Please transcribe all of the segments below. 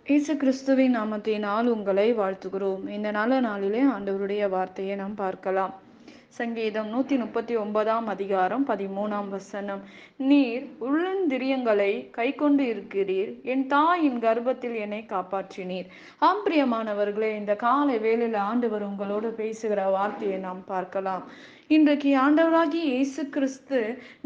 இயேசு கிறிஸ்துவின் நாமத்தினால் உங்களை வாழ்த்துகிறோம். இந்த நல்ல நாளிலே ஆண்டவருடைய வார்த்தையை நாம் பார்க்கலாம். சங்கீதம் 139 அதிகாரம் 13 நீர் உள்ளந்திரியங்களை கைக்கொண்டு இருக்கிறீர், என் தாயின் கர்ப்பத்தில் என்னை காப்பாற்றினீர். பிரியமானவர்களே, இந்த காலை வேளையில் ஆண்டவர் உங்களோடு பேசுகிற வார்த்தையை நாம் பார்க்கலாம். இன்றைக்கு ஆண்டவராகிய இயேசு கிறிஸ்து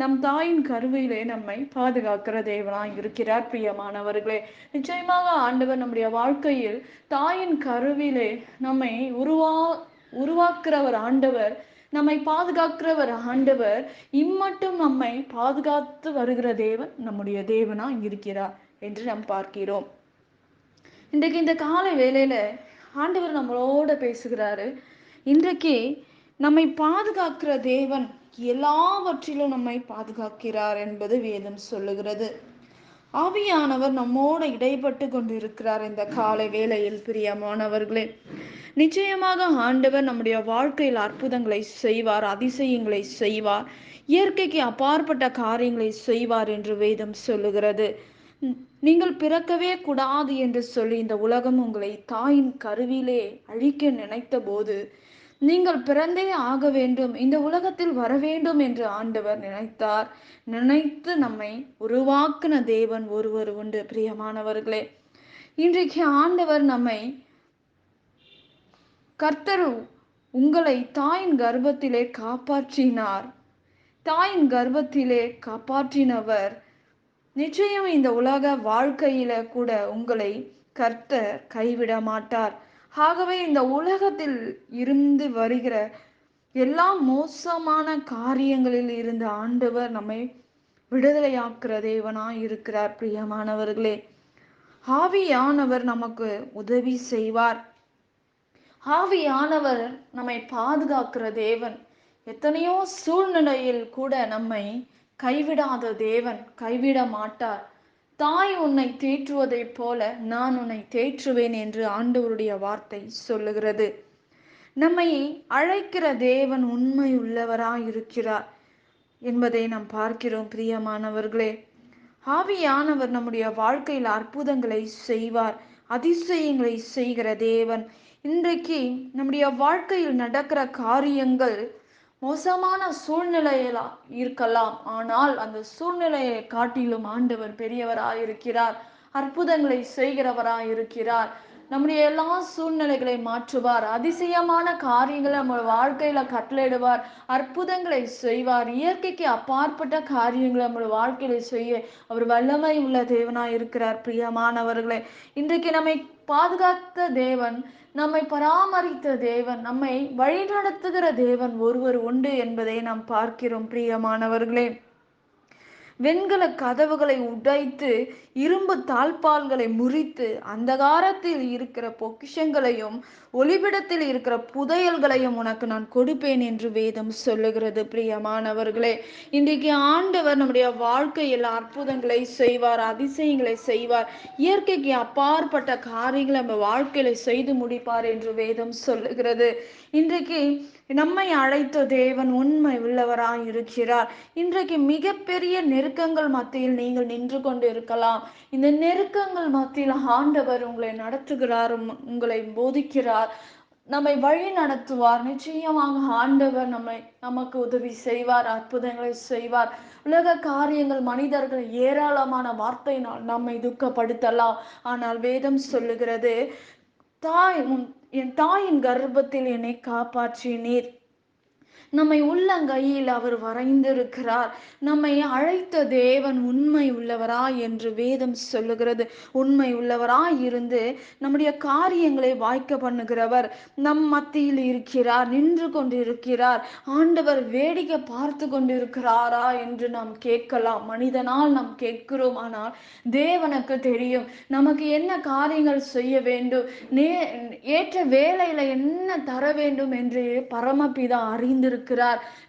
நம் தாயின் கருவிலே நம்மை பாதுகாக்கிற தேவனாய் இருக்கிறார். பிரியமானவர்களே, நிச்சயமாக ஆண்டவர் நம்முடைய வாழ்க்கையில் தாயின் கருவிலே நம்மை உருவாக்குறவர் ஆண்டவர், நம்மை பாதுகாக்கிறவர் ஆண்டவர். இம்மட்டும் நம்மை பாதுகாத்து வருகிற தேவன் நம்முடைய தேவனா இருக்கிறார் என்று நாம் பார்க்கிறோம். இன்றைக்கு இந்த காலை வேளையில ஆண்டவர் நம்மளோட பேசுகிறாரு. இன்றைக்கு நம்மை பாதுகாக்கிற தேவன் எல்லாவற்றிலும் நம்மை பாதுகாக்கிறார் என்பது வேதம் சொல்லுகிறது. ஆவியானவர் நம்மோடு இடைப்பட்டு கொண்டிருக்கிறார் இந்த காலை வேளையில். பிரியமானவர்களே, நிச்சயமாக ஆண்டவர் நம்முடைய வாழ்க்கையில் அற்புதங்களை செய்வார், அதிசயங்களை செய்வார், இயற்கைக்கு அப்பாற்பட்ட காரியங்களை செய்வார் என்று வேதம் சொல்லுகிறது. நீங்கள் பிறக்கவே கூடாது என்று சொல்லி இந்த உலகம் உங்களை தாயின் கருவிலே அழிக்க நினைத்த போது, நீங்கள் பிறந்தே ஆக வேண்டும், இந்த உலகத்தில் வர வேண்டும் என்று ஆண்டவர் நினைத்தார். நினைத்து நம்மை உருவாக்கின தேவன் ஒருவர் உண்டு. பிரியமானவர்களே, இன்றைக்கு ஆண்டவர் நம்மை கர்த்தர் உங்களை தாயின் கர்ப்பத்திலே காப்பாற்றினார். தாயின் கர்ப்பத்திலே காப்பாற்றினவர் நிச்சயம் இந்த உலக வாழ்க்கையில கூட உங்களை கர்த்தர் கைவிட மாட்டார். ஆகவே இந்த உலகத்தில் இருந்து வருகிற எல்லா மோசமான காரியங்களில் இருந்து ஆண்டவர் நம்மை விடுதலையாக்குற தேவனாய் இருக்கிறார். பிரியமானவர்களே, ஆவியானவர் நமக்கு உதவி செய்வார். ஆவியானவர் நம்மை பாதுகாக்கிற தேவன். எத்தனையோ சூழ்நிலையில் கூட நம்மை கைவிடாத தேவன், கைவிட மாட்டார். தாய் உன்னை தேற்றுவதைப் போல நான் உன்னை தேற்றுவேன் என்று ஆண்டவருடைய வார்த்தை சொல்லுகிறது. நம்மை அழைக்கிற தேவன் உண்மை உள்ளவராய் இருக்கிறார் என்பதை நாம் பார்க்கிறோம். பிரியமானவர்களே, ஆவியானவர் நம்முடைய வாழ்க்கையில் அற்புதங்களை செய்வார், அதிசயங்களை செய்கிற தேவன். இன்றைக்கு நம்முடைய வாழ்க்கையில் நடக்கிற காரியங்கள் மோசமான சூழ்நிலையில இருக்கலாம், ஆனால் அந்த சூழ்நிலையை காட்டிலும் ஆண்டவர் பெரியவராய் இருக்கிறார், அற்புதங்களை செய்கிறவராய் இருக்கிறார். நம்முடைய எல்லா சூழ்நிலைகளை மாற்றுவார், அதிசயமான காரியங்களை நம்ம வாழ்க்கையில கட்டளையிடுவார், அற்புதங்களை செய்வார், இயற்கைக்கு அப்பாற்பட்ட காரியங்களை நம்ம வாழ்க்கையில செய்ய அவர் வல்லமை உள்ள தேவனாய் இருக்கிறார். பிரியமானவர்களே, இன்றைக்கு நம்மை பாதுகாத்த தேவன், நம்மை பராமரித்த தேவன், நம்மை வழிநடத்துகிற தேவன் ஒருவர் உண்டு என்பதை நாம் பார்க்கிறோம். பிரியமானவர்களே, வெண்கல கதவுகளை உடைத்து இரும்பு தாழ்பால்களை முறித்து அந்தகாரத்தில் இருக்கிற பொக்கிஷங்களையும் ஒளிபிடத்தில் இருக்கிற புதையல்களையும் உனக்கு நான் கொடுப்பேன் என்று வேதம் சொல்லுகிறது. பிரியமானவர்களே, இன்றைக்கு ஆண்டவர் நம்முடைய வாழ்க்கையில் அற்புதங்களை செய்வார், அதிசயங்களை செய்வார், இயற்கைக்கு அப்பாற்பட்ட காரியங்களை நம்ம வாழ்க்கையில செய்து முடிப்பார் என்று வேதம் சொல்லுகிறது. இன்றைக்கு நம்மை அழைத்த தேவன் உண்மை உள்ளவராய் இருக்கிறார். இன்றைக்கு மிகப்பெரிய நெருக்கங்கள் மத்தியில் நீங்கள் நின்று கொண்டு இருக்கலாம். இந்த நெருக்கங்கள் மத்தியில் ஆண்டவர் உங்களை நடத்துகிறார், உங்களை போதிக்கிறார், நம்மை வழி நடத்துவார். நிச்சயமாக ஆண்டவர் நமக்கு உதவி செய்வார், அற்புதங்களை செய்வார். உலக காரியங்கள், மனிதர்கள் ஏராளமான வார்த்தையினால் நம்மை துக்கப்படுத்தலாம், ஆனால் வேதம் சொல்லுகிறது, என் தாயின் கர்ப்பத்தில் என்னை காப்பாற்றினீர். நம்மை உள்ளங்கையில் அவர் வரைந்திருக்கிறார். நம்மை அழைத்த தேவன் உண்மை உள்ளவராய் என்று வேதம் சொல்லுகிறது. உண்மை உள்ளவராய் இருந்து நம்முடைய காரியங்களை வாய்க்க பண்ணுகிறவர் நம் மத்தியில் இருக்கிறார், நின்று கொண்டிருக்கிறார். ஆண்டவர் வேடிக்கை பார்த்து கொண்டிருக்கிறாரா என்று நாம் கேட்கலாம், மனிதனால் நாம் கேட்கிறோம். ஆனால் தேவனுக்கு தெரியும் நமக்கு என்ன காரியங்கள் செய்ய வேண்டும், ஏற்ற வேலையில என்ன தர வேண்டும் என்று பரமபிதா அறிந்திருக்கிறார்.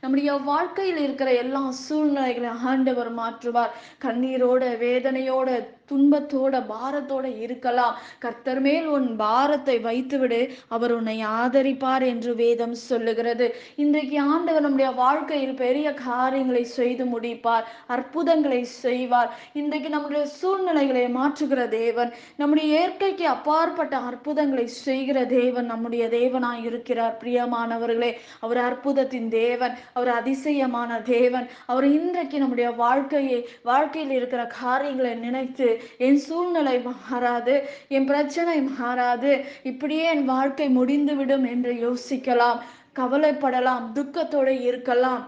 நம்முடைய வாழ்க்கையில் இருக்கிற எல்லா சூழ்நிலைகளை ஆண்டவர் மாற்றுவார். கண்ணீரோட, வேதனையோட, துன்பத்தோட பாரத்தோட இருக்கலாம். கர்த்தர் மேல் உன் பாரத்தை வைத்துவிடு, அவர் உன்னை ஆதரிப்பார் என்று வேதம் சொல்லுகிறது. இன்றைக்கு ஆண்டவர் நம்முடைய வாழ்க்கையில் பெரிய காரியங்களை செய்து முடிப்பார், அற்புதங்களை செய்வார். இன்றைக்கு நம்முடைய சூழ்நிலைகளை மாற்றுகிற தேவன், நம்முடைய இயற்கைக்கு அப்பாற்பட்ட அற்புதங்களை செய்கிற தேவன் நம்முடைய தேவனாய் இருக்கிறார். பிரியமானவர்களே, அவர் அற்புதத்தின் தேவன், அவர் அதிசயமான தேவன். அவர் இன்றைக்கு நம்முடைய வாழ்க்கையில் இருக்கிற காரியங்களை நினைத்து என் சூழ்நிலை மாறாது, என் பிரச்சனை மாறாது, இப்படியே என் வாழ்க்கை முடிந்துவிடும் என்று யோசிக்கலாம், கவலைப்படலாம், துக்கத்தோடு இருக்கலாம்.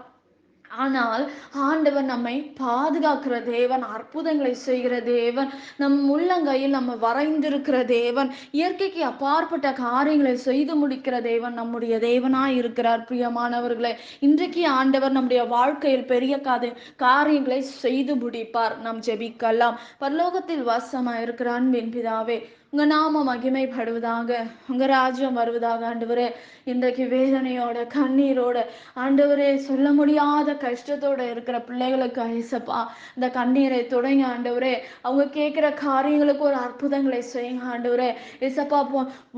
ஆனால் ஆண்டவர் நம்மை பாதுகாக்கிற தேவன், அற்புதங்களை செய்கிற தேவன், நம் உள்ளங்கையில் நம்ம வரைந்திருக்கிற தேவன், இயற்கைக்கு அப்பாற்பட்ட காரியங்களை செய்து முடிக்கிற தேவன் நம்முடைய தேவனாய் இருக்கிறார். பிரியமானவர்களே, இன்றைக்கு ஆண்டவர் நம்முடைய வாழ்க்கையில் பெரிய காரியங்களை செய்து முடிப்பார். நாம் ஜெபிக்கலாம். பரலோகத்தில் வாசமாய் இருக்கிற அன்பின் பிதாவே, உங்க நாம மகிமைப்படுவதாக, உங்க ராஜ்யம் வருவதாக. ஆண்டவரே, இன்றைக்கு வேதனையோட கண்ணீரோட ஆண்டவரே, சொல்ல முடியாத கஷ்டத்தோட இருக்கிற பிள்ளைகளுக்கு ஐசப்பா இந்த கண்ணீரை தொடங்க ஆண்டவரே. அவங்க கேட்கிற காரியங்களுக்கு ஒரு அற்புதங்களை செய்யுங்க ஆண்டவரே. ஏசப்பா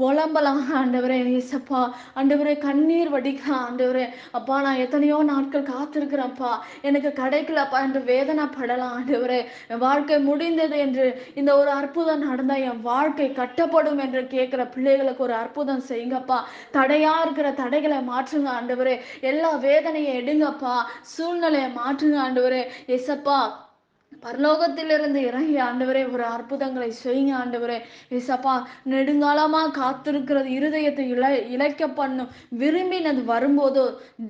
புலம்பலாம் ஆண்டவரே. ஏசப்பா ஆண்டவரே, கண்ணீர் வடிக்கலாம் ஆண்டவரே. அப்பா, நான் எத்தனையோ நாட்கள் காத்திருக்கிறேன்ப்பா, எனக்கு கிடைக்கலப்பா என்று வேதனைப்படலாம் ஆண்டவரே. என் வாழ்க்கை முடிந்தது என்று, இந்த ஒரு அற்புதம் நடந்தா என் வாழ்க்கை கட்டப்படும் என்று கேட்கிற பிள்ளைகளுக்கு ஒரு அற்புதம் செய்யுங்கப்பா. தடையா இருக்கிற தடைகளை மாற்றுங்க ஆண்டவரே. எல்லா வேதனையை எடுங்கப்பா, சூழ்நிலையை மாற்றுங்க ஆண்டவரே. ஏசப்பா, பரலோகத்திலிருந்து இறங்கி ஆண்டவரே ஒரு அற்புதங்களை செய்யுங்க ஆண்டவரே. ஏசப்பா, நெடுங்காலமா காத்திருக்கிறது இருதயத்தை இழைக்க பண்ணும், விரும்பினது வரும்போதோ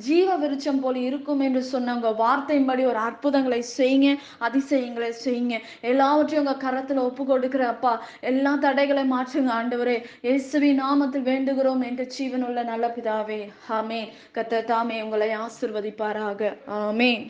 ஜீவ விருட்சம் போல இருக்கும் என்று சொன்ன உங்க வார்த்தையின்படி ஒரு அற்புதங்களை செய்யுங்க, அதிசயங்களை செய்யுங்க. எல்லாவற்றையும் உங்க கரத்துல ஒப்பு கொடுக்கிற அப்பா, எல்லா தடைகளை மாற்றுங்க ஆண்டவரே. இயேசுவின் நாமத்தில் வேண்டுகிறோம் என்று ஜீவனுள்ள நல்ல பிதாவே, ஆமென். கர்த்தர் தாமே உங்களை ஆசீர்வதிப்பாராக. ஆமென்.